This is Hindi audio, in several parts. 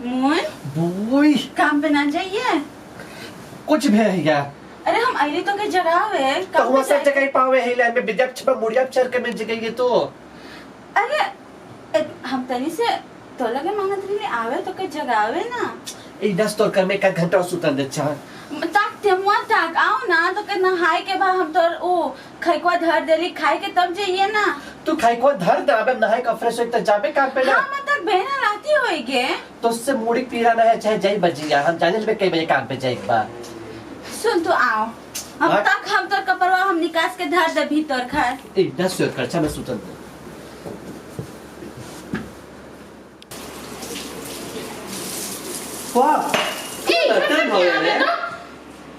मोहन बोई काम पे ना जाइए। कुछ भी है क्या? अरे हम आइले तो के जगह है तो काम हुआ पे सब जगह पावे है लाइन में बिजप छपा मुड़िया चर के में जगह ये तो अरे हम तनी से तो लगे मांगत रही आवे तो के जगह आवे ना। ए 10 तोर कर में का घंटा सुतन दे छा ताक तेमुआ ताक आओ ना तो के नहाए के बाद हम तो ओ खैकवा धर देली खाए के तब जाइए ना। तू खाई को धर दे अबे नहाए का फ्रेश हो त जाबे काम पे ना। हां मतलब बहना राती होएगे तो उससे मुड़ी पीरा ना है चाहे जाई बजिया हम जाने ले कई बजे काम पे जाए एक बार। सुन तो आओ हम तक हम तो कपड़वा हम निकास के धर दे भीतर खाए। ए 10 तोर खर्चा में सुतन दे वाह बर्तन हो गए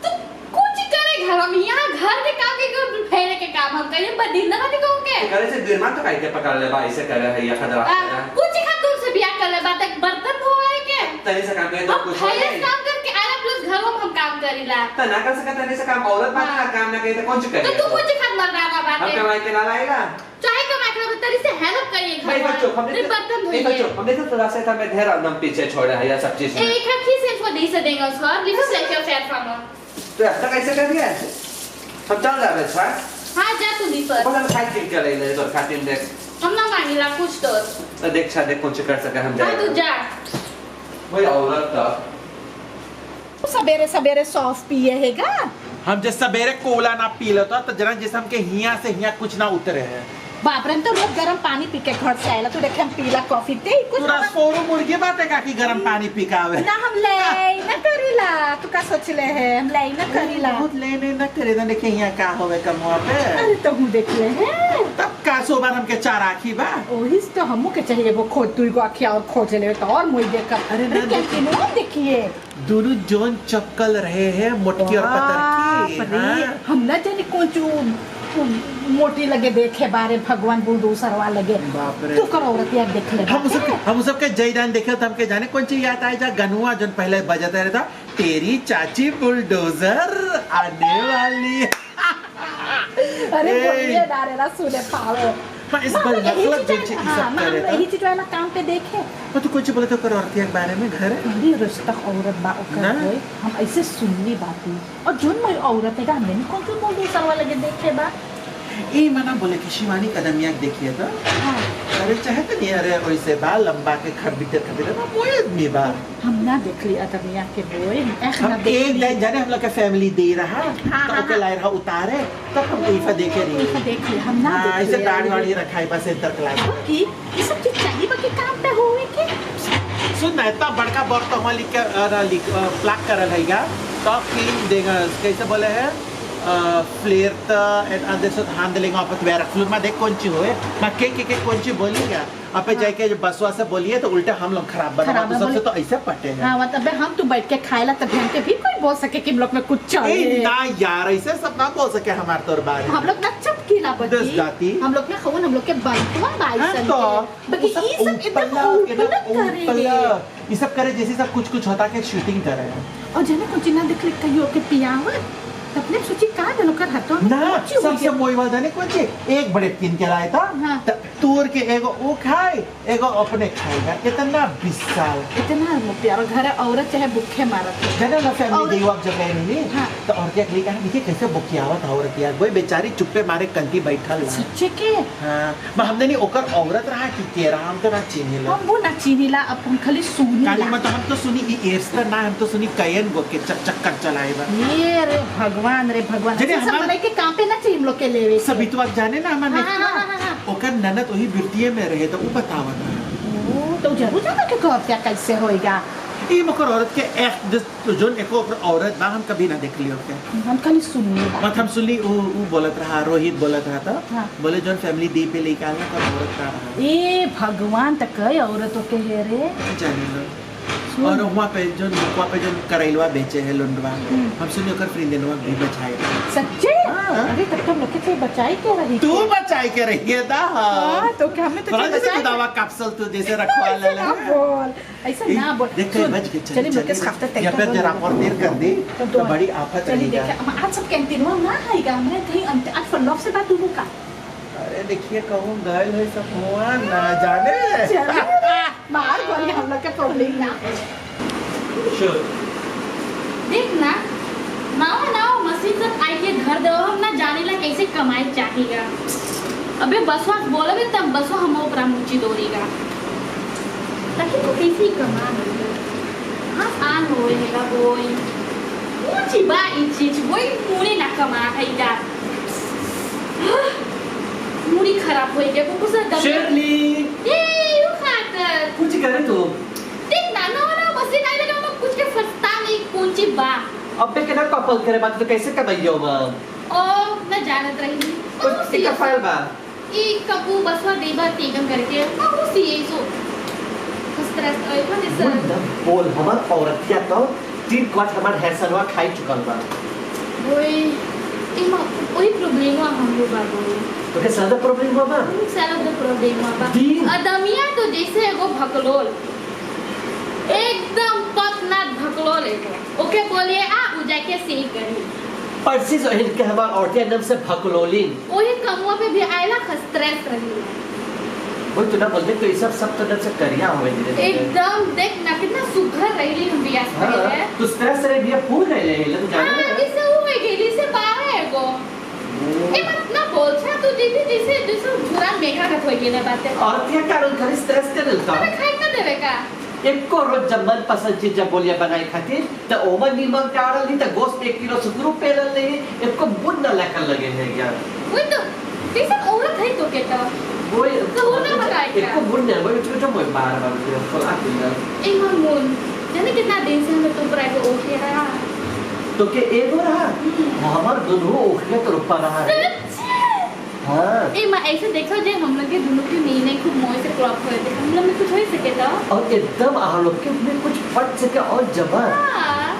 तो कुछ करे घर में यहाँ घर के काम के फेरे के काम हम करें बदिल ना कभी कहोगे करे से देर में तो काई के पकड़ ले भाई से करे है या खदरा कुछ खा तुमसे ब्याह कर ले बात एक बर्तन धोए के तने से काम करे तो कुछ पहले काम करके आया प्लस घर में हम काम करीला त ना कर सकता तने से काम औरत बात ना काम ना करे तो कौन सी करे तो तू कुछ खा मरदाना बात हम कमाई के ना लाएगा चाहे कमाई के तरी से हेल्प करिए घर भाई बच्चों हमने बर्तन एक धोइए बच्चों हमने तो थोड़ा सा था मैं ढेर अंदम पीछे छोड़ा है या सब चीज में एक खी से वो नहीं से देगा उसको live set your fair from तो ऐसा कैसे कर दिया हम चल जा बे छा हां जा तू दी पर बोला साइकिल के ले ले तो खातिर देख हम ना मांगीला कुछ तो देख छा देख कौन सी कर सके हम हां जाए तू जा वही औरत था सवेरे सवेरे सॉस पिए हैगा। हम जब सवेरे कोला ना पी लेता तो जरा जैसे हमके हिया से हिया कुछ ना उतरे है बाप रे तो रोज गरम पानी पी के घर से आएला तो देखे हम पीला कॉफी ते कुछ तू रसपोरो मुर्गी बाटे का कि गरम पानी पी के आवे ना हम ले ना करीला तू का सोचले है हम ले ना करीला बहुत लेने न करे ना देखे हिया का होवे कमवा पे अरे तो हूं देख ले है तब का सोबार हमके चार आखी बा ओहिस तो हमू के चाहिए वो खोद तू को आखिया और खोज ले तो और मुई देख अरे ना कैंटीनो देखिए दोनों जोन चक्कल रहे हैं मोटकी और पतर की हाँ? हम ना जाने कौन चू मोटी लगे देखे बारे भगवान बुलडू सरवा लगे बाप रे तू करो औरत यार देख ले हम सबके जयदान देखे तो हमके जाने कौन चीज याद आए जा गनुआ जो पहले बजाता रहता तेरी चाची बुलडोजर आने वाली अरे बोलिए डारेला सुने पावे इस बार मतलब जो चीज हां सब करे यही चीज वाला काम पे देखे वो तो कुछ बोले तो कर औरत के बारे में घर बड़ी रिश्ता औरत बा ओकर होय हम ऐसे सुननी बाती और जोन मैं औरत है हमने कौन क्यों बोल दे सरवा लगे देखे बा ए मना बोले कि शिवानी कदमिया देखिए तो हां अरे चाहे तो नहीं अरे वैसे बा लंबा के खरबिते खरबिते ना मोए आदमी बा हम ना देख ली अदमिया के बोए हम एक दिन जाने हम लोग का फैमिली दे रहा तो ओके लाई रहा उतारे तब हम ईफा देखे रही देख ले हम ना देख ऐसे दाढ़ी वाड़ी रखाई बस इंटर क्लास की ये सब चीज चाहिए बाकी काम पे होवे के सुन ना इतना बड़का बॉक्स तो हमारे लिख प्लग करल हैगा तो क्लीन देगा कैसे बोले है फ्लेयर ता एंड अंदर से हैंडलिंग ऑफ द वेयर फ्लूर में देख कौन ची होए मैं के कौन ची बोलिएगा अब पे जाके जो बसवा से बोलिए तो उल्टा हम लोग खराब बना तो सबसे तो ऐसे पटे हैं हां मतलब हम तो बैठ के खाएला तब हम के भी कोई बोल सके कि हम लोग में कुछ चाहिए ना यार ऐसे सब ना बोल सके हमारे तोर बारे हम लोग ना चपकीला बच्ची दस जाती हम लोग ना खवन हम लोग के बनवा बाइसन तो बाकी ये सब इतना करेंगे ये सब करे जैसे सब कुछ कुछ होता के शूटिंग कर रहे हैं और जने कुछ ना देख ले कहियो के पियावत तपने सोची का जनो कर हतो ना सबसे मोई वाला जाने कौन ची एक बड़े किन के लाए था हाँ। तूर के एगो वो खाए एगो अपने खाएगा इतना विशाल इतना प्यार घर औरत चाहे भूखे मारत जने ना फैमिली देव आप जगह नहीं हाँ। तो और क्या कहा देखिए कैसे बुकियावत औरत यार वही बेचारी चुप्पे मारे कंती बैठल है सच्चे के हां मैं हमने नहीं ओकर औरत रहा कि के रहा हम तो ना चिन्हिला हम वो ना चिनीला अब हम खाली सुनी काली में तो हम तो सुनी ई एयर्स का ना हम तो सुनी कयन गो के चक्कर चलाएगा ये रे भगवान जने सब हमार- बड़े के काम पे ना चाहिए हम लोग के लेवे के। सभी तो आप जाने ना हमारे हाँ। ओकर ननद वही बिरतिये में रहे तो वो बतावत है ओ, तो जरूर जाना के घर क्या कैसे होएगा ई मकर औरत के एक जोन एको औरत बा हम कभी ना देख लियो के हम खाली सुननी बा मत हम सुनली वो बोलत रहा रोहित बोलत रहा था हाँ। बोले जोन फैमिली दी पे लेके आना तो औरत का रहा ए भगवान तक कई औरतों के है रे जाने लो और वहाँ पे जो वहाँ पे जो करेलवा बेचे है लुंडवा हम सुनिए ओकर फ्रिंदनवा भी बचाए सच्चे हाँ। अरे तब तो हम लोग के से बचाई के रही तू बचाए के रहिए दा हाँ, तो क्या हमें तो थोड़ा जैसे बचाई दवा कैप्सूल तू जैसे रखवा ले ऐसे ना बोल ऐसा ना बोल देख के बच के चलिए मुझे खाते तक या फिर जरा और देर कर दी तो बड़ी आफत चलिए रहेगा देखे हम आज सब कैंटीन में ना आएगा हमने कहीं आज फॉलो से बात दूँ का अरे देखिए कहूँ गए है सब हुआ ना जाने बाहर बोलिए हम लोग का प्रॉब्लम ना Sure. देख ना नाव मशीन से आई के घर दो हम ना जाने ला कैसे कमाई चाहिएगा अबे बसवा बोले तब बसवा हम ऊपर मुची दोरीगा ताकि तू कैसे कमा हाँ आन होएगा बोई मुची बा इची बोई पूरी ना कमा खाईगा मूडी खराब हो गया वो कुछ दम शेरली ये यू खाता कुछ करे तो देख ना मशीन आई लगा कुछ के फस्ता नहीं कौन-सी बा अब मैं केना कपल करे बात तो कैसे कमाइयो मैं ओ मैं जानत रही कुछ टिका फाइल बा ई कबू बसवा देबा तीगम करके बहुत सी ये सो स्ट्रेस ओए पर इस बोल हमर औरतिया तो 3 क्वार्ट हमार हैसनवा खाई चुकल बा ओए इमा ओई प्रॉब्लम हम लोग बा बोल तो के सादा प्रॉब्लम बा सारा द प्रॉब्लम बा अदमिया तो जैसे एगो भकलोल एकदम पतना भकलोल एगो ओके बोलिए आ उ जाके सही करी परसी जो हिल के हमार औरतिया नाम से भकलोलिन ओही कमवा पे भी आयला स्ट्रेस रही वो तो ना बोलते तो ये सब तो से करिया होवे धीरे एकदम देख ना कितना सुघर रही हम बिया से हां तो स्ट्रेस रे बिया फूल रहे ले लग जाने हां इसे हो गई से बाहर है गो ए मत ना बोल छा तू दीदी जैसे पूरा मेघा का होई गेले बात है औरतिया कारण खाली स्ट्रेस के दिलता अरे खाई का देवे का एको रोज जब मन पसंद चीज जब बोलिया बनाई खातिर तो ओमन नीमक डालल दी तो गोश्त 1 किलो सुकरू पेलल नहीं एको बुन न लकल लगे है यार वो तो कैसे औरत है तो कहता वो तो वो ना बताए क्या एको बुन ने वो छोटा मोय बार को आती ना ए मन जाने कितना दिन से हम तो प्राइवेट ओके रहा तो के एगो रहा हमर दोनों ओखे तो रुपा रहा है हां ए मैं ऐसे देखो जे हम लोग के दोनों के नहीं खूब मोय से क्रॉप हुए थे हम लोग में कुछ हो सके था और एकदम आप लोग के में कुछ फट सके और जबर हां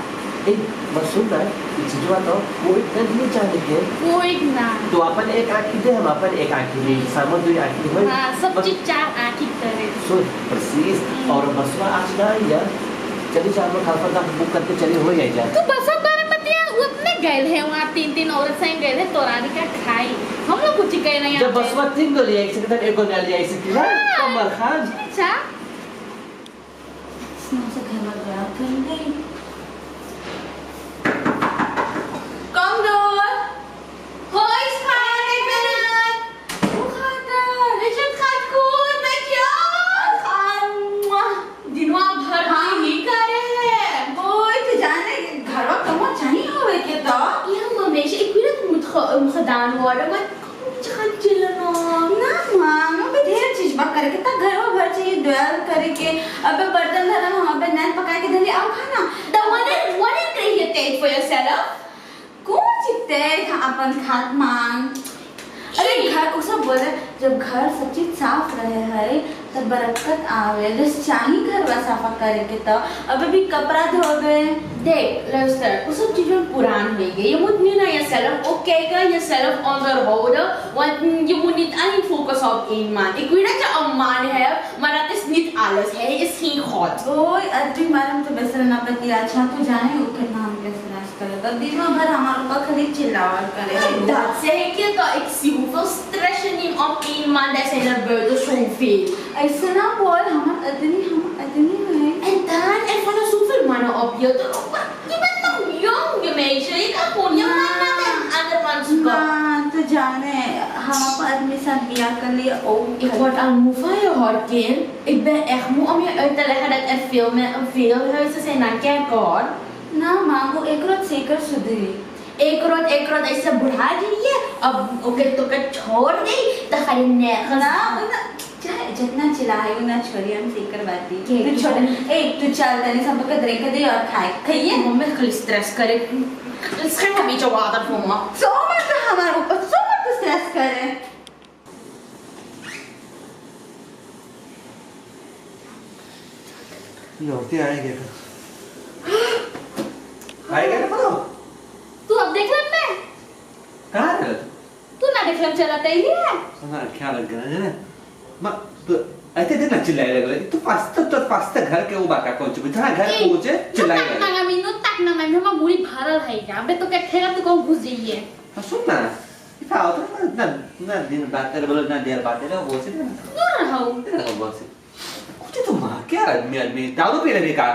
एक मसूद है जिजवा तो कोई नहीं जाने के कोई ना तो अपन एक आंखी दे हम अपन एक आंखी दे सामने दो आंखी हो हां सब चीज चार आंखी करे सो प्रेसिस और मसला आज ना यार चलिए चार लोग खालफा का बुक करके चली हो जाए जा तू बस बारे मत यार उतने गए हैं वहां 3 औरत संग गए थे तोरानी का खाई हम लोग कुछ कह रहे हैं जब बसवा 3 गो ले एक सेकंड एक गो ले ऐसे की है कमर खान अच्छा स्नो से घर में गया कहीं गई कम दो हो इस खान एक मिनट वो खाता रिशत खान को मैं क्या खान दिनवा भर ही करे है वो तो जाने घर में कम चाहिए होवे के तो ये हम हमेशा एक मिनट मुखदान हुआ है मैं चाह चिल्लना ना मां भी ढेर चीज बक करे कितना घर में भर चाहिए द्वार करे के अबे बर्तन धरा वहां पे नैन पका के धली आओ खाना the one created for yourself कौन चित्ते अपन खात मांग अरे घर उ सब बोले जब घर सब चीज साफ रहे है तब बरकत आवे जस चाही घर वा साफा करे के तो अबे भी कपड़ा धोबे देख Lester वो सब चीजें पुरान हो गई you moet nu naar jezelf ook kijken jezelf onderhouden want je moet niet alleen focussen op één man ik weet dat je een man hebt maar dat is niet alles hij is geen God ओए अद्री मारम तो बेसर ना बती अच्छा तू जाने ओके नाम के सरास करे तो दिन भर हमारे ऊपर खाली चिल्लावट करे dat zeg ik je dat ik zie hoeveel stress je neemt op één man dat zijn er buiten zoveel ऐसे ना बोल हम अदनी है en dan er vallen zoveel mannen op je je bent nog jong je meisje je kan gewoon je man naar een ander man zoeken ना तो जाने हम अपन आदमी साथ बिया कर लिए ओ Ik word al moe van je hoor, kind. Ik ben echt moe om je uit te leggen dat er veel huizen zijn naar kerkhoor. ना मांगो एक रोज सेकर सुधरी Ik rot ऐसे बुढ़ा जाइए अब ओके तो के छोड़ गई तो खाली नेखना ना उना चाहे जितना चिल्लाए उना छोड़ी हम सेकर बाती के तू छोड़ ए तू चल तने सब का दरे के दे और खाए खाइए मम्मी खाली स्ट्रेस करे schenk een beetje water voor me सो मत हमारे ऊपर सो मत स्ट्रेस करे लौटते आएंगे आएंगे ना पता तू अब देख ले मैं कहाँ है तू ना देख ले चलाता ही नहीं है सुना क्या लग गया है ना माँ तो ऐसे दिन चिल्लाए लग रहे तो पास्ता घर के वो बाका कौन चुप जहाँ घर पहुँचे चिल्लाए लग रहे नंगा मिनट तक ना मैं मुड़ी भरल है क्या अबे तो क्या खेला तो कौन घुस जाइए हाँ सुन ना Tahu tu na din baat ter belum na dia baat ter वो से ना दूर रहो वो से कुछ तो मार क्या आदमी दारू पी रहे का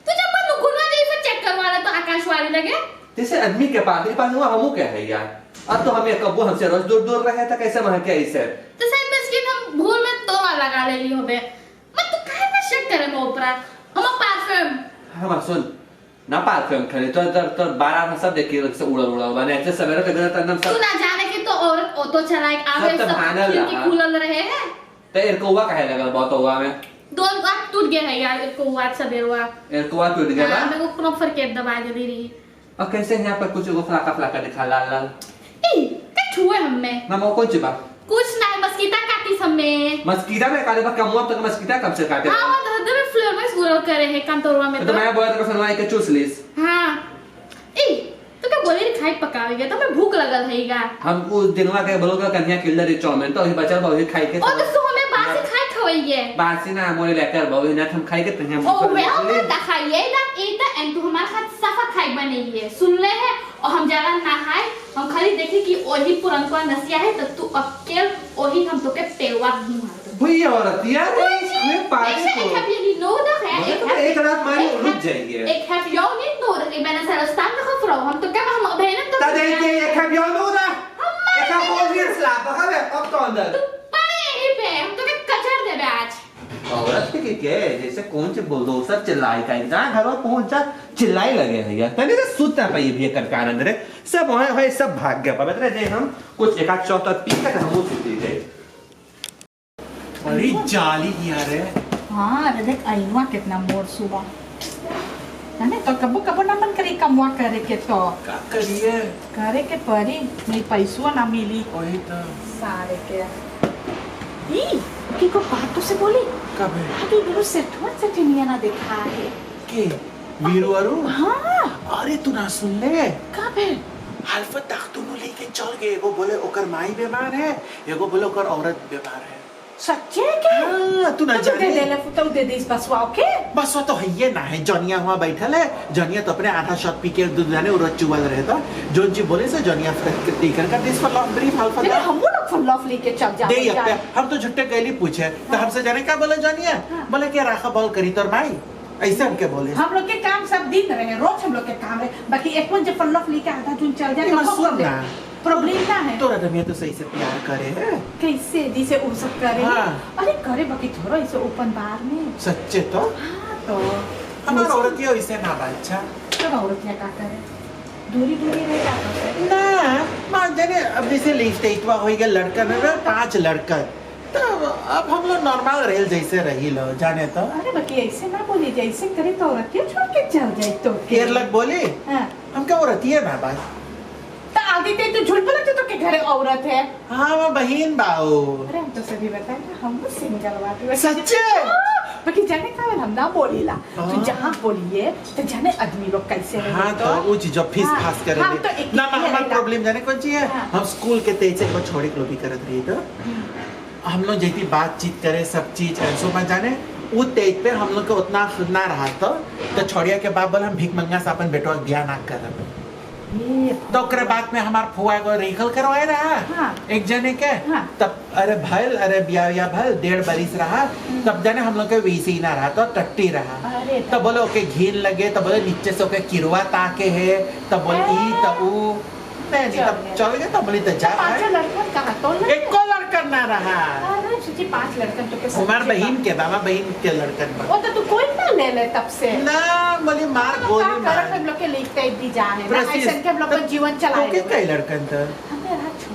तो जब मैं नुकुना जैसे चेक करवा रहा तो आकाशवाणी लगे जैसे आदमी के पास हुआ हमू क्या है यार अब तो हमें कब्बो हमसे रोज दूर दूर रहे था कैसे वहां क्या इसे तो शायद मिस्किन हम भूल में तो लगा ले ली हो बे मैं तो काहे ना चेक करे मैं ऊपर हम परफ्यूम हम सुन ना पार्फम खरे तो 12 ना सब देखिए से उड़ा बने ऐसे सवेरे तक तन्नम तू सब ना जाने की तो औरत ऑटो चलाए आगे सब तो भानल सब खिड़की रहा। खुलल रहे हैं तो एर कोवा काहे लगा बहुत हुआ में दोन बार टूट गया है यार को वाट सब हुआ एर कोवा टूट गया हाँ, मेरे को प्रॉपर केट दबा दे रही और कैसे यहाँ पर कुछ को फलाका दिखा लाल ए क्या छुए हमें ना मो कौन चिपा कुछ नहीं मस्कीटा काटी हमें मस्कीटा में काले पर कम हुआ तक मस्कीटा कब से काटे हाँ वो धर में फ्लेवर में गुरल करे हैं कंतोरवा में तो मैं बोला तो फरमाई के चूस लीस हाँ ए तो क्या बोले रे खाई पकावेगा तो मैं भूख लगल हैगा हम उस दिनवा के बोलो का कन्या किल्लर चौमेन तो ही बचल बहु खाई के और तो हमें बासी खाई खवैये बासी ना मोरे लेकर बहु ना हम खाई के तन्या ओ वेल द खाइए दैट इट एंड तू हमारे साथ सफा खाई बनाइए सुन ले है और हम ज्यादा नहाए हम खाली देखे कि ओही पुरनका नसिया है तो तू अकेल ओही हम तो के पेवा मुहार भई औरत यार हमें पार्टी को एक रात मारी रुक जाएगी Ik heb jou niet nodig. Ik ben een zelfstandige vrouw. हम तो क्या हम बहन तो ता देख के एक है बियाह नोदा एक है बोल भी स्लैब बका बे अब तो अंदर पड़े यहीं पे हम तो क्या कचर दे बे आज औरत के जैसे कौन से बुलडोजर चिल्लाई का इंसान घर में पहुंच जा चिल्लाई लगे है यार तने से सुतना पाई भी कर अंदर सब है सब भाग गया पवित्र जे हम कुछ एक आध चौथा पी के हम सुती गए अरे जाली यार है हाँ अरे देख आईवा कितना मोर सुबह है तो कबो कबो ना मन करी कमवा करे के तो का करिए करे के परी नहीं पैसो ना मिली वही तो सारे के ई की को बात तो से बोली कब है अभी बिरु सेठवा सेठनिया ना देखा है के वीरू अरु हाँ अरे तू ना सुन ले कब है अल्फा तख्तुनु लेके चल गए एगो बोले ओकर माई बीमार है एगो बोले ओकर औरत बीमार है सच्चे के हाँ, तू ना तो जाने दे ले तो दे दे इस बसवा ओके बस वो तो है ये ना है जॉनिया वहाँ बैठल है जॉनिया तो अपने आधा शॉट पी के दूध जाने उरत चुवल रहता जो जी बोले से जॉनिया टीकर कर this for loaf brief alpha नहीं हम लोग फुल लॉफ लेके चल जा दे यप्पे हम तो झुट्टे गैली पूछे तो हमसे जाने क्या बोले जॉनिया बोले कि राखा बॉल करी तोर माई ऐसे हम क्या बोले हम लोग के काम सब दिन रहे रोज हम लोग के काम है बाकी एक मन जब फुल लॉफ लेके आधा जून चल जाए ये मसूर ना प्रॉब्लम ना है तोरा दमिया तो सही से प्यार करे है कैसे जिसे वो सब करे हाँ। अरे करे बाकी थोड़ा इसे ओपन बार में सच्चे तो हाँ तो हमारा औरत ये वैसे ना बाच्छा तो औरत क्या करे दूरी दूरी रह जाता है ना मां जाने अब जैसे लिस्ट इतवा हो गया लड़का ना 5 लड़का तो अब हम लोग नॉर्मल रेल जैसे रही लो जाने तो अरे बाकी ऐसे ना बोले जैसे करे तो औरत क्यों छोड़ के चल जाए तो केरल बोले हाँ हम क्या औरत ही है ना बात तो आगे ते तो झूठ बोलते तो के घरे औरत है हाँ वो बहन बाओ अरे हम तो सभी बताए ना हम तो सिंगल बात सच्चे बाकी जाने का हम ना बोलीला तो हाँ। जहाँ बोलिए तो जाने आदमी लोग कैसे रहे हाँ तो वो चीज जो फीस हाँ, फास कर हम तो एक ना ही हमारा रहेगा। प्रॉब्लम जाने कौन सी है हाँ। हम स्कूल के तेज से को छोड़े को भी करत रही तो हम लोग जैसी बातचीत करे सब चीज ऐसो मत जाने वो तेज पे हम लोग को उतना ना रहा तो छोड़िया के बाद बोले हम भीख मंगा से अपन बेटवा ज्ञान ना कर ये तो ओकरे बाद में हमार फुआ को रिकल करवाए रहा हाँ। एक जने के हाँ। तब अरे भल अरे बिया भल 1.5 बरिस रहा तब जाने हम लोग के वीसी ना रहा तो टट्टी रहा अरे तब बोले ओके घीन लगे तब बोले नीचे से ओके किरवा ताके है तब बोले ई तब ऊ नहीं तब चल गए तब बोली तो जा पांच लड़का कहा तो एक को लड़का ना रहा अरे जी 5 लड़कन तो के हमार बहन के मामा बहन के लड़कन पर वो तो तू कोई ना ले ले तब से ना बोली मार गोली कर मार हम लोग के लिखते भी जा है ना Precis. ऐसे के हम लोग का जीवन चलाए ओके कई लड़कन तो हमें रात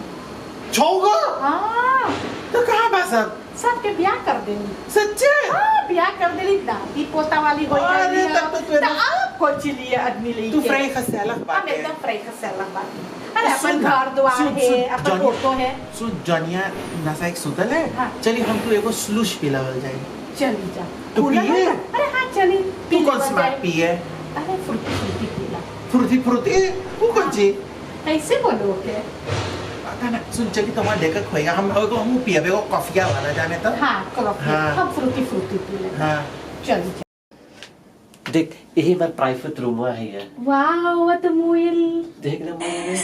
छोगो हाँ तो कहाँ बस अब सबके ब्याह कर देनी सच्चे हाँ ब्याह कर देनी दादी पोता वाली हो अरे, जाएगी तब तो तू है ना- आप को चिलिए आदमी लेके तू फ्राई खसे अलग हम बात है एकदम फ्राई का सेलर बात अरे अपन सुन ना, घर द्वार सुन, है सुन, अपन जॉनी- फोटो है सुन जॉनिया नशा एक सुतल है हाँ। चलिए हम तो एगो स्लूश पिलावल जाए चली जा तू कूलर पिए? है? अरे हाँ चली तू कौन स्मार्ट पी है अरे फ्रूटी फ्रूटी पीला फ्रूटी फ्रूटी तू कौन सी कैसे बोलोगे पता ना सुन चली तो हमारा देखा खोएगा हम पियाबे वो कॉफिया वाला जाने तो हाँ कॉफी हाँ। हम फ्रूटी फ्रूटी पी लेंगे हाँ चली जा देख यही बार प्राइवेट रूम है ये वाह वो तो मोयल देख ना मोबाइल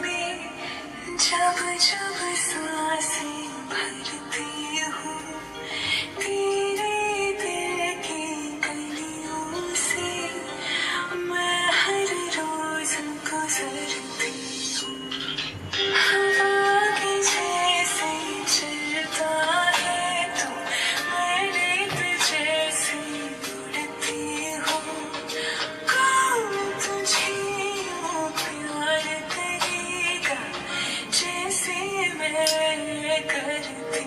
में जब जब सांसें भरती हूँ तेरे दिल की गलियों से मैं हर रोज गुजरती हूँ हवा के जैसे चलता है तू मैं रेत जैसे उड़ती हूँ कौन तुझे यूं प्यार करेगा जैसे मैं करती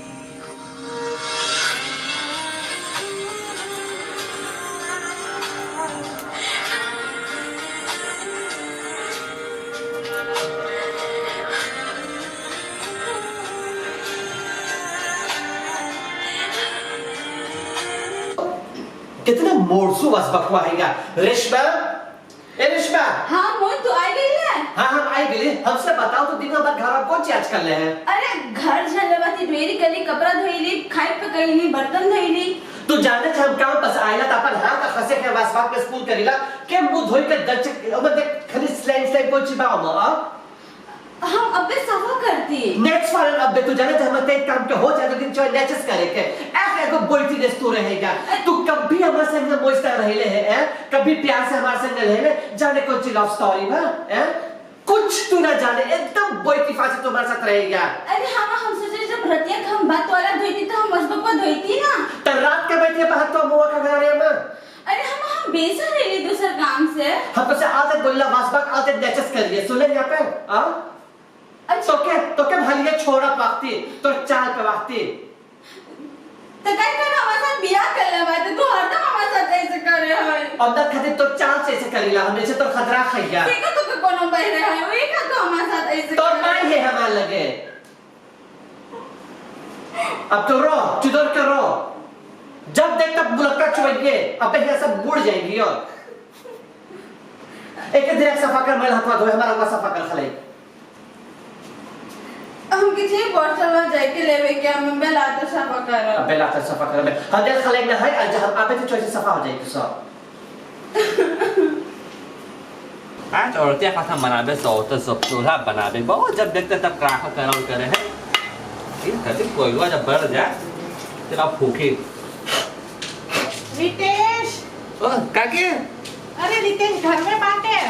कितना मोरसू बस बकवा है रेशमा ए रेशमा हाँ मोन तू आ गई है। हाँ हम आई गए हमसे बताओ तो दिन भर घर कौन चीज कर ले हैं अरे घर झलवाती ढेरी कली कपड़ा धोइली खाई पकईली बर्तन धोइली तू जाने हम काम बस आइला त अपन हाथ का खसे के वास में स्कूल करीला के मुंह धोई के दच अब देख खाली स्लाइड कोची बाव म हम अबे सफा करती नेक्स्ट वाले अब तू जाने हम ते काम के हो जाए दिन चोय नेचस करे के ऐसे को बोलती देस तू रहेगा तू कभी हमारे संग मोइस्ता रहले है कभी प्यार से हमारे संग रहले जाने कौन सी लव स्टोरी बा है कुछ तू ना जाने एकदम बोलती फांसी तुम्हारे साथ रहेगा अरे हम सोचे जब रतिया हम बात वाला धोती तो हम मसबक पर धोती ना त रात के बैठे बात तो मुआ का घरे में अरे हम बेसा रही दूसर काम से हमको से आदत बोलला वासबक आदत नेचस करिए सुन ले यहां पे हां अच्छा तो के भलिए छोड़ा पाती तो चाल पे वाती तो काय कर हमारे साथ बियाह कर ले बात तू हरदम हमारे साथ ऐसे कर रहे है अंदर खातिर तो चाल से ऐसे करीला हमने से तो खतरा खैया देखो तो कोनो बह रहे है वही का तो हमारे साथ ऐसे तो नहीं है हमारे लगे अब तो रो चुदर के रो जब देख तब बुलक्का चुएंगे अब ये सब बुड़ जाएंगी और एक दिन सफा कर मैल हाथ धोए हमारा वो सफा कर खले हम किसी बॉटल में जाके लेवे क्या मैं बेला तो सफा कर अब बेला तो सफा कर मैं हम दिल खले ना है आज हम आपे तो चोइस सफा हो जाएगी सब आज औरतें का था बनाबे सौत सब चूल्हा बनाबे बहुत जब देखते तब क्राक करल करे है ये कति कोयला जब बढ़ जाए तेरा फूके रितेश ओ काकी अरे रितेश घर में बात है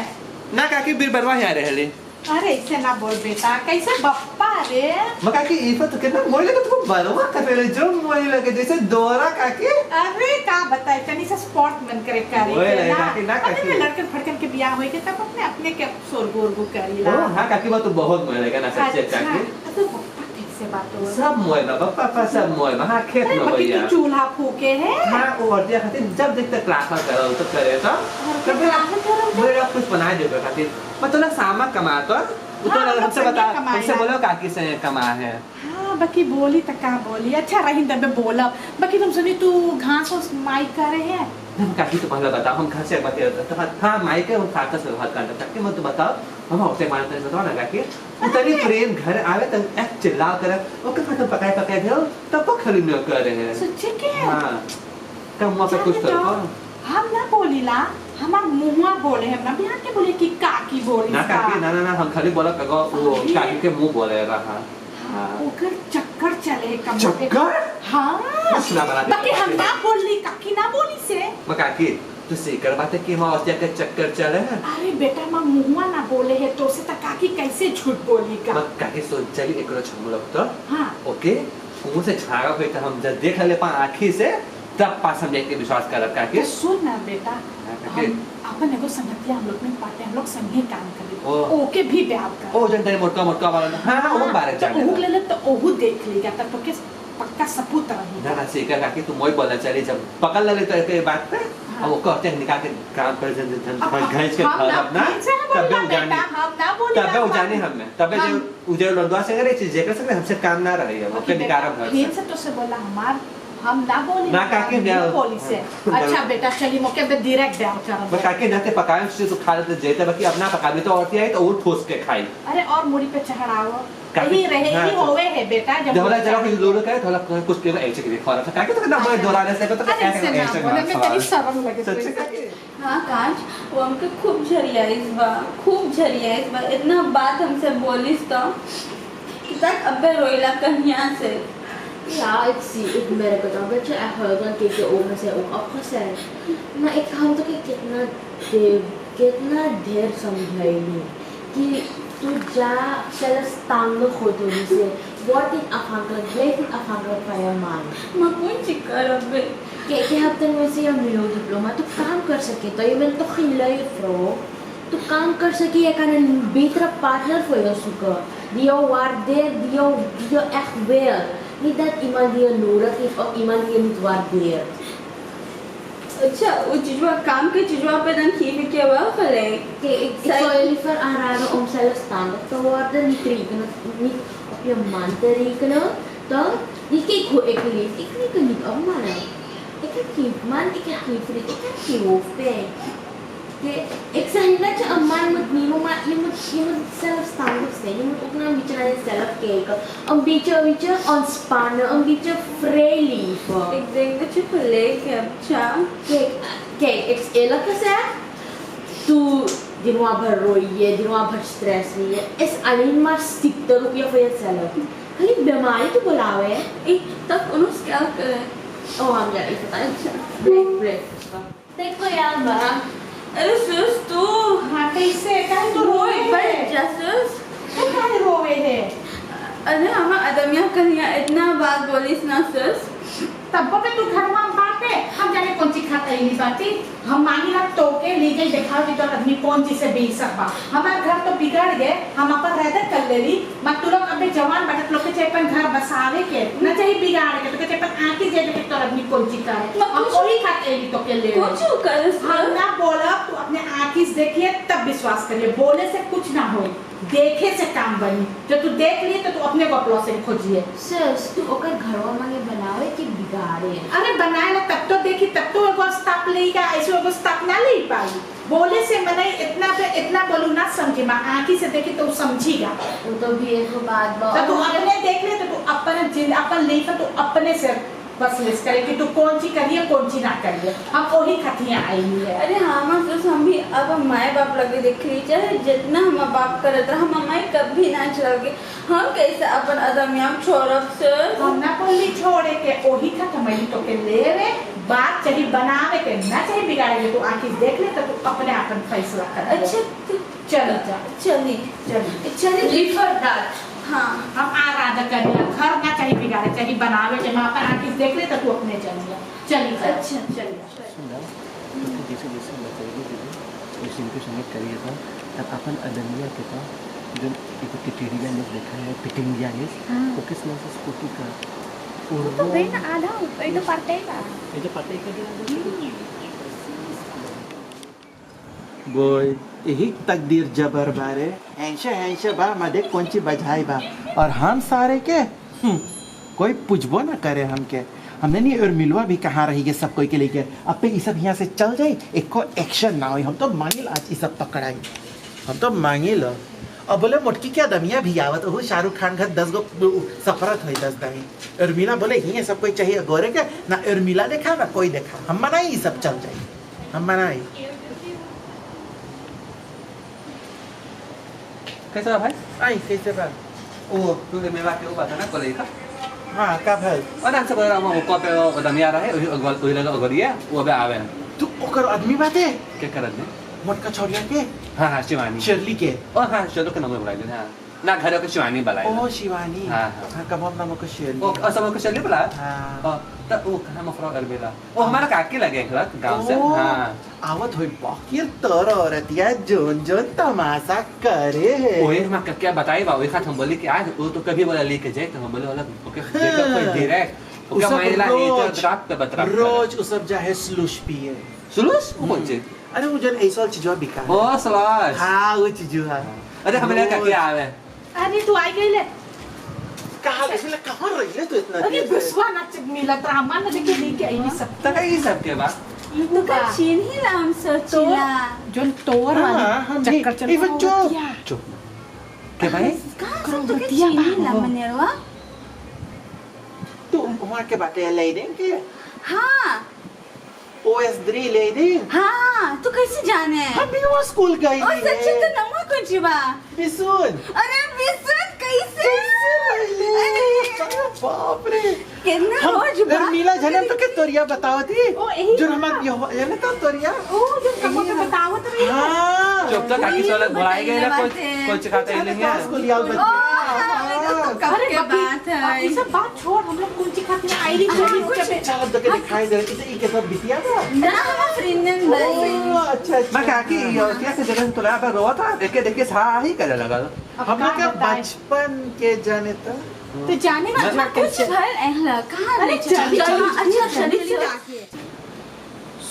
ना काकी बीर बरवा यहाँ रहे अरे ऐसे ना बोल बेटा कैसे बप्पा रे मैं काकी इफा तो कितना मोइले तो तुम बरवा कर रहे जो मोइले लगे जैसे दोरा काकी अरे का बताए तनी से स्पॉट मन करे करे ओए के काकी ना काकी अरे लड़के फड़कन के बियाह होई के तब अपने अपने के सोरगोरगो करीला ओ हां काकी वो तो बहुत मोइले का ना सच्चे काकी तो बप्पा ठीक से बात हो सब मोइला पापा सब मोइला हां खेत में अरे भैया तू चूल्हा फूके है हां औरतें खातिर जब देखते क्राक करल तो करे तो मेरा कुछ बना दे खातिर मैं तो ना सामा कमाता तो हमसे बता हमसे बोलो काकी से कमा है हाँ बाकी बोली तक का बोली अच्छा रही तब बोला बाकी तुम सुनी तू घास और माई कर रहे हैं हम काकी तो पहले बताओ हम घर से बते तो हां माई के हम खाता से बात करते ताकि मैं तो बताओ हम होते मानते हैं बताओ ना काकी उतनी प्रेम घर आवे तो एक चिल्ला कर ओके खत्म पकाए दो तब वो खरीद न कर रहे हैं सच्चे के हां कम मत कुछ तो हम ना बोलीला हमार मुंहवा बोले हम ना बिहार के बोले कि काकी बोली ना काकी ना हम खाली बोला कगो वो काकी के मुंह बोले रहा हां ओकर चक्कर चले कम चक्कर हां मसला बना दे बाकी हम ना बोली काकी ना बोली से मैं काकी तो सीकर बात है कि हम औरतिया के चक्कर चले हैं अरे बेटा मां मुंहवा ना बोले है तो से त काकी कैसे झूठ बोली का मैं काकी सोच चली एकरो छम लोग तो हां ओके मुंह से छागा हुई तो हम जब देख ले पा आंखी से तब पास हम देख के विश्वास कर रखा तो कि सुन ना बेटा हम अपन एगो संगतिया हम लोग में पाते हम लोग संगे काम करी ओके भी ब्याह कर ओ जनता मोटका वाला हां वो बारे तो जाने ओहु ले तो ओहु देख लेगा तब तो के पक्का सबूत रही ना सीकर काकी तू मोई बोला चली जब पकड़ ले तो एक बात पे अब वो कहते हैं निकाल के काम पर जन घास के खा अपना तब वो जाने हम ना बोली तब वो जाने हम तब जो उजर लंदवा से करे चीज जेकर से हमसे काम ना रही है वो के निकारम घर फिर से तो से बोला हमार हम ना बोली ना काकी बोली से अच्छा बेटा चली मौके पे डायरेक्ट ब्याह कर मैं काकी नाते पकाए से तो खा लेते जेते बाकी अपना पका भी तो औरती आई तो वो ठोस के खाई अरे और मुड़ी पे चढ़ाओ काकी- यही रहे हाँ, ही तो- होवे है बेटा जब जब वाला जरा कुछ लोग करे थोड़ा कुछ के ऐसे के खा रहा था काकी तो ना मैं दोराने से तो अरे ऐसे ऐसे ना बोले मैं तेरी शर्म लगे सच्ची काकी हाँ कांच वो हमके खूब झरिया इस बार खूब झरिया इस बार इतना बात हमसे बोलिस तो तक अबे रोइला कन्या से Ja, ik merk het al. Weet je, echt wel, dan keek je ogen zijn ook opgezet. Maar ik had ook कितना देर समझाएगी कि तू जा चल स्टांग खोदोनी से what in afhankelijk blijf in afhankelijk van je man मकुन चिकर अबे kijk je hebt een museum diploma tu काम कर सके तो je bent toch geen lui vrouw tu काम कर सके je kan een betere partner voor je zoeken die jou waardeert die jou echt wil niet dat iemand die je nodig heeft of iemand die je niet waardeert अच्छा वो चीज़वा काम के चीज़वा पे dan खीर के हुआ खले ik zou je liever aanraden om zelfstandig te worden, niet op je man te rekenen. Dan, niet kijk hoe ik leef, ik reken niet op mannen. Ik heb geen man, ik heb geen vriend, ik heb geen hoofdpijn. Ik zeg niet dat je een man moet nemen, maar je moet zelfstandig zijn. Je moet ook naar een beetje naar jezelf kijken. Een beetje ontspannen, een beetje vrij leven. Ik denk dat je gelijk hebt, Cha. Kijk, ik is eerlijk gezegd, toen die nu aan rooien, die nu aan stress is alleen maar ziekte roep je voor jezelf. Kan je बीमारी तो बुलावे एक तक उन्होंने क्या करे oh हम जा रही है ब्रेक देखो यार बड़ा अरे सुस तू हाँ कैसे काहे तो रोए बैठ जा सुस तो काहे रोए है अरे हम अदमिया कन्या इतना बात बोलिस ना सुस तब पे तू घर में बात है हम जाने कौन सी खाता है बाती हम मांगी ना तो के ले गई दिखाओ कि तो आदमी कौन चीज से बेच सकता हमारा घर तो बिगड़ गए हम अपन रहते कर ले ली मत तू लोग अबे जवान बटत लोग के चाहिए घर बसावे के न चाहिए बिगाड़ के तो के चाहिए आके जे के तो आदमी कौन चीज करे हम कोई खाते ली तो के ले कुछ कर हम ना बोला तू अपने आँखी से देखिए तब विश्वास करिए बोले से कुछ ना हो देखे से काम बनी जो तू देख लिए तो तू अपने को अपलॉ से खोजिए सस तू ओकर घरवा मांगे बनावे कि बिगाड़े अरे बनाए ना तब तो देखी तब तो एगो स्टॉप लेगा ऐसे एगो स्टॉप ना ले पाई बोले से मने इतना बोलू ना समझे मैं आँखी से देखी तो समझीगा वो तो भी एक बात तो तू अपने देख ले तो तू अपन ले तो अपने से बस लिस्ट करे कि तू कौन सी करिए कौन सी ना करिए हम वही खतियाँ आई है अरे हाँ माँ सुस हम भी अब हम माए बाप लगे देख ली चाहे जितना हम बाप करत रहा हम माए कभी ना चलोगे हम कैसे अपन अदमिया छोड़ब सुस हम ना बोली छोड़े के वही खत्म तो के लेवे बात चाहिए बनावे के ना चाहिए बिगाड़े तो आँखी देख ले तो तू अपने अपन फैसला कर अच्छा चल जा चलिए रिफर दैट हाँ हम आराधा करिए घर ना चाहिए बिगाड़े चाहिए बनावे के मैं अपन आँखी देख ले तो तू अपने चलिए अच्छा चलिए जैसे जैसे बताइए जैसे इनके संगे करिए था तब अपन अदमिया के पास जो एक टिटेरिया ने देखा है पिटिंगिया ने वो किस नाम से स्कूटी का तो गई ना आधा ये तो पटेगा ये जो पते का बोय यही तकदीर जबर बारे ऐसे बा मदे कौन सी बजाई बा और हम सारे के कोई पूछबो ना करे हमके हमने नहीं और मिलवा भी कहाँ रही है सब कोई के लेके अब पे ये सब यहाँ से चल जाए एक को एक्शन ना हो हम तो मांगिल आज ये सब पकड़ाई हम तो मांगिल और बोले मोटकी क्या दमिया भी आवत हो शाहरुख खान घर 10 गो सफरत हुई 10 दाई उर्मिला बोले ये सब कोई चाहिए गोरे के ना उर्मिला देखा ना कोई देखा हम मनाई ये सब चल जाए हम मनाई कैसा भाई आई कैसे बात ओ तूने मेरा के ऊपर था ना कोले का हाँ कब है और ना सब हम को पे दमिया रहे ओही लगा ओगरिया वो बे आवे तू ओकर आदमी बात है के करत ने मोटका छोड़िया के हां शिवानी शर्ली के ओ हां चलो के नाम बुलाए दे हां ना घर के शिवानी बुलाए ओ शिवानी हाँ, हाँ कब हम नाम को शर्ली ओ सब को चलिए बुला हाँ तो वो कहां मफरा अलबेला ओ हमारा काकी लगे खलक गांव से हां आवत होई बाकिर तर औरतिया जोन तमाशा करे है ओए हम क्या बताई बा ओए खात हम बोली कि आज वो तो कभी बोला लेके जाए तो हम बोले वाला ओके देखो कोई डायरेक्ट ओके माइला ये तो ड्राफ्ट पे बतरा रोज उसब जाहे स्लूश पिए सुलूस वो कौन चीज अरे वो जन ऐसा चीजवा बिका ओ सलाश हाँ वो चीजू है अरे हमें क्या आवे अरे तू आई गई ले कहाँ रही है तो इतना अरे बसवा ना मिला ड्रामा ना देखे लेके आई सब तक ये सब के बाद तो का चीन ही लाम सोचिला जो तोर हाँ, चक्कर चल even चुप के भाई कहाँ से तो के चीन ही लाम मनेरवा तू वहाँ के बातें ले देंगे हाँ OS3 ले दें हाँ तू कैसे जाने हम भी वहाँ स्कूल गए और सच्ची तो नमक कुछ बा बिसुन अरे विसुन कैसे बाप रे कितना हम रोज बात मीला झलम तो के तोरिया बताओ थी ओ, यही जो हम ये ना तो तोरिया ओ जो कमो के बतावत रही हाँ चुप तो काकी सोलक भुलाई गए ना कुछ खाते ही नहीं है स्कूल याल बच्चे कब के बात है ये सब बात छोड़ हम लोग कौन सी खाते हैं आईली चली चार दके दिखाई दे इसे के सब बिटिया था ना हम फ्रेंडन ओ, अच्छा मैं काकी ये से जगह तो लगा रोआ था देख सा ही करे लगा हम लोग के बचपन के जाने तक तो जाने ना अच्छा कुछ भर एहला कहाँ अरे ले चल अच्छा शरीर से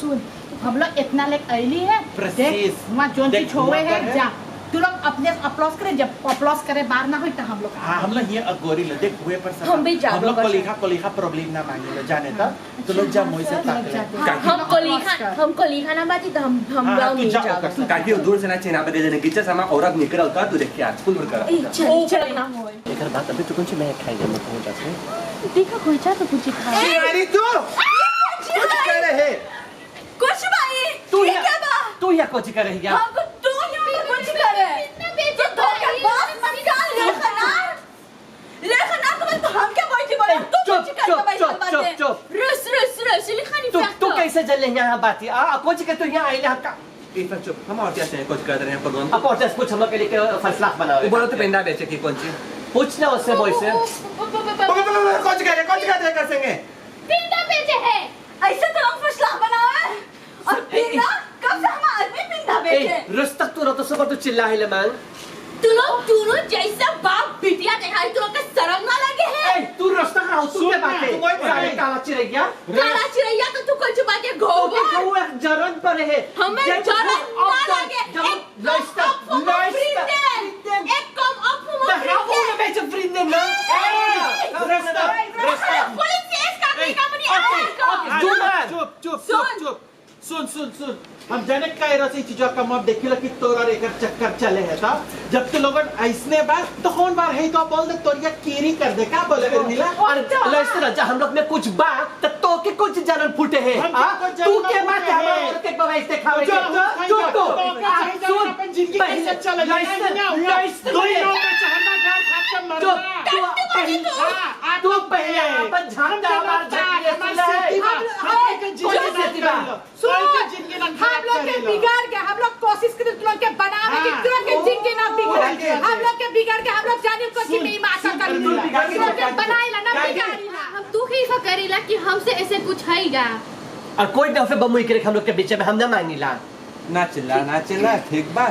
सुन हम लोग इतना लेक आईली है Precis. वहाँ जोन देख, की छोवे वहाँ है पर है। जा तू लोग अपने अप्लॉस करे जब अप्लॉस करे बाहर ना होई तो हम लोग हाँ हम लोग ये अगोरी ले देख हुए पर हम भी हम लोग को लिखा प्रॉब्लम ना मांगे लो जाने था तो लोग जा मोई से ताक ले हमको लिखा ना बाती तो हम हाँ, लोग तू नहीं जा जाओगे ओकर काकी दूर से ना चिना पे देने गिच्चा sama औरत निकल का तू देख के आज फुल कर चल चल ना हो एकर बात अभी तो कुछ मैं खाई जाए मैं पहुंच जाते देखा कोई चा तो कुछ खा अरे तू कुछ कर रहे कुछ भाई तू ये क्या बा तू यहाँ कुछ कर रही है हमको तू यहाँ कुछ करे तो धोखा बात मत कर ले खना तो हम क्या बोलती बोले तू चुप, कुछ कर चुप, भाई चुप, चुप, चुप। रस लिखानी तू कैसे जल रही यहाँ बात कुछ के तू यहाँ आई यहाँ का इतना चुप हम और क्या से कुछ कर रहे हैं प्रोग्राम अब और कुछ हम लोग के लिए फसला बनाओ बोलो तो पेंडा बेचे की कौन सी पूछना उससे बॉय से कुछ कर सकेंगे पिंडा बेचे है ऐसे तो हम फसला बनावे और पिंडा कब से हम आदमी पिंडा बेचे रुस तक तू तो सुबह तू चिल्ला है मांग तू लोग दोनों जैसा बाप बिटिया देखा तू लोग का शर्म ना लगे है तू रास्ता का तू क्या बात है तू वही सारे है। काला चिरैया काला चिड़ैया तो तू कुछ बातें तो गोबर क्या वो एक जरन पर है हमें जरन ना लगे एक कम अप मैं हाउ में बेच फ्रिंदे ना रास्ता पुलिस केस करने का मुझे सुन हम जाने का रसी चीजों का मत देखिला कि तोरा एकर चक्कर चले है ता जब तो लोगन ऐसने बार तो कौन बार है तो बोल दे तोरिया केरी कर दे का बोले मिला और लस्टर जा हम लोग में कुछ बा तो के कुछ जरन फूटे है हम कुछ तू जरन के बात फूटे है हैं। और के बवाइस ते खावे जो जो तो सुन अपन जिंदगी कैसे चले दो ही लोग के चहना घर खाट के मरना तू पहले अपन झंडा हमार हम लोग के बिगाड़ के हम लोग कोशिश करें तुम लोग के बनावे की तुम लोग के जिंदगी ना बिगड़े हम लोग के बिगाड़ के हम लोग जाने को कि मैं मासा कर दूं तुम लोग के बनाइला ना बिगाड़ीला हम तू कैसा करेला कि हमसे ऐसे कुछ हैगा और कोई ना फिर बमुई करे हम लोग के बीच में हम ना मांगीला ना चिल्ला ठीक बा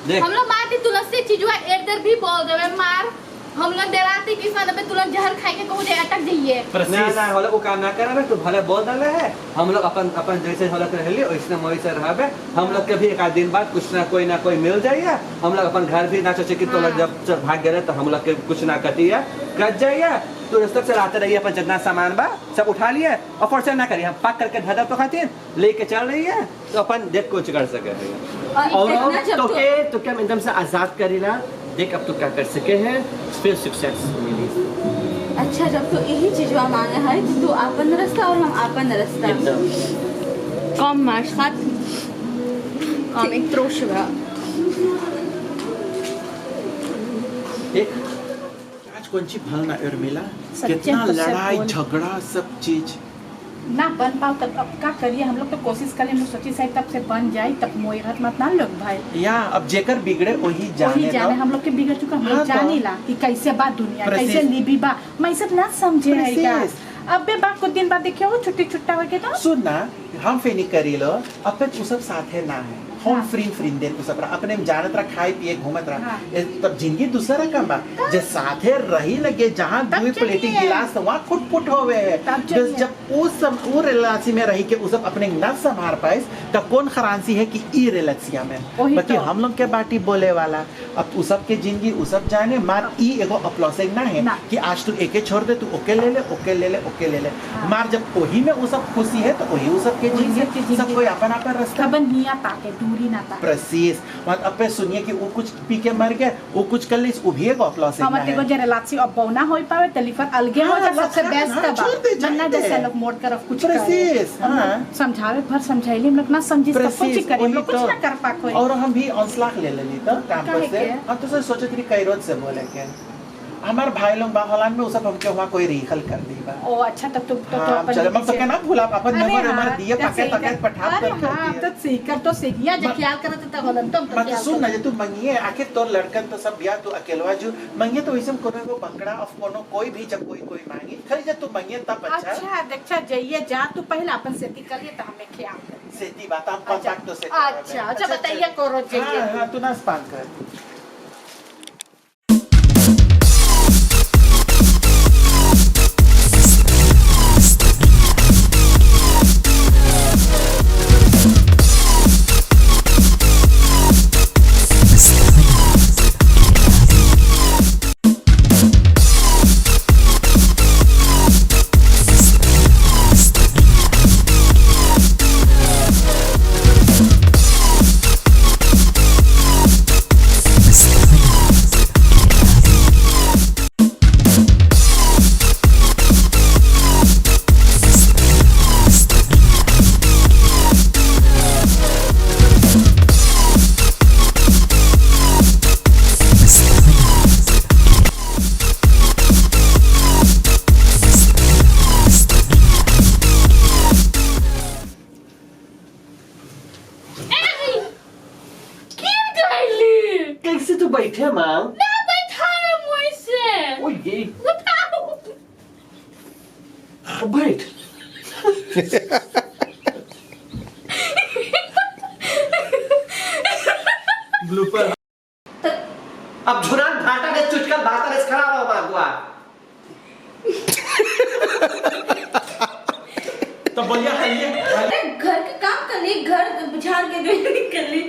देख हम लोग मारती तुलसी चीजवा इधर भी बोल देवे मार हम लोग डराते कि सन पे तुरंत जहर खाए के कहू दे अटक जाइए ना होला वो काम ना करे तो भले बोल दले है हम लोग अपन जैसे होला रहली वैसे वैसे रहबे हम लोग के भी एक आध दिन बाद कुछ ना कोई मिल जाइए हम लोग अपन घर भी ना सोचे कि तो लोग जब भाग गए तो हम लोग के कुछ ना कटिए कट जाइए तो रस्ते से आते रहिए अपन जितना सामान बा सब उठा लिए और फॉर्चर ना करिए हम पाक करके धर तो खाते लेके चल रही है तो अपन देख कुछ कर सके और तो क्या एकदम से आजाद करेला देख अब तू क्या कर सके हैं फिर सक्सेस मिली अच्छा जब तो यही चीज मांगे है कि तू अपन रास्ता और हम अपन रास्ता एकदम कम मार साथ कम एक त्रोशगा एक आज कौन सी फल ना उर्मिला सच्चे कितना तो सब लड़ाई बोल। झगड़ा सब चीज ना बन पाओ तब अब क्या करिए हम लोग तो कोशिश करें हम लोग सोची शायद तब से बन जाए तब मोहरत मत ना लोग भाई या अब जेकर बिगड़े वही वही जाने जाने दो। हम लोग के बिगड़ चुका हम लोग हाँ तो। जाने ला कि कैसे बात दुनिया Precis. कैसे लिबी बा मैं सब ना समझे है क्या Precis. अब बे बात कुछ दिन बाद देखियो वो छुट्टी छुट्टा हो के तो सुन ना हम फेनी करी लो अपन उ सब साथे ना है हम हाँ। फ्रीन दे तू सब अपने में जानत रहा खाए पिए घूमत रहा हाँ। तब जिंदगी दूसरा कम बा जे साथे रही लगे जहाँ तब दुई प्लेटी चलिए। गिलास वहाँ खुट पुट होवे है तब बस चलिए। जब उस सब वो रिलासी में रही के उ सब अपने न संभाल पाए तब कौन खरांसी है कि ई रिलक्सिया में वही बाकी तो। हम लोग के बाटी बोले वाला अब उ सब के जिंदगी उ सब जाने मार ई एगो अपलॉसिंग ना है ना। कि आज तू एके छोड़ दे तू ओके ले ले ओके ले ले ओके ले ले हाँ। मार जब वही में उ सब खुशी है तो वही उ सब के वही सब के जिंदगी सब जिंदगी। कोई अपन अपन रास्ता कबन निया ताके दूरी ना ताके प्रेसीज मत अपे सुनिए कि वो कुछ पी के मर गए वो कुछ कर ली वो भी एगो अपलॉसिंग हम ना तेको है जे रिलासी अब बहुना होई पावे टेलीफोन अलगे हो हाँ, जा सबसे हाँ, बेस्ट हाँ, छोड़ दे, बा मन्ना जाने दे। जैसे लोग मोड़ कर अब कुछ करे प्रेसीज हम हाँ लोग समझावे भर समझाइले हम लोग ना समझी सब कुछ प्रेसीज करे हम वही लोग कुछ तो। ना कर पाकोई और हम भी अंसलाख ले लेली तो कैंपस काहे से के? हम तो सोचे थी कैरोज से बोले के हमार भाई लोग बाहलान में सब हमके वहाँ कोई रिहल कर दी बा ओ अच्छा तब तुम तो हाँ, अपन चलो मैं तो से- क्या ना भूला अपन अरे नंबर हाँ, नंबर दिए तो पैकेट सही पैकेट कर- पठा अरे कर हाँ, दिए तो सीकर तो सीखिया जब ख्याल करत त होलन तुम तो मैं तो ख्याल सुन ना कर- जे तू मंगिए आखिर तोर लड़कन तो सब बिया तू अकेलवा जो मंगिए तो वैसे कोनो को बंगड़ा ऑफ कोनो कोई भी जब कोई कोई मांगी खरी जब तू मंगिए तब अच्छा अच्छा जाइए जा तू पहले अपन सेटिंग करिए तो हमें ख्याल करिए सेती बात हम कांटेक्ट तो से अच्छा बताइए करो जाइए हाँ हाँ तू ना स्पान कर कैसे तू बैठे माँ ना बैठा है मुझसे ओ ये बताओ बैठ ब्लूपर अब झुरान भाटा ने चुचकल भाटा ने खड़ा रहो मागुआ तो बोलिए हलिए अरे घर के काम कर ली घर झाड़ के कर ली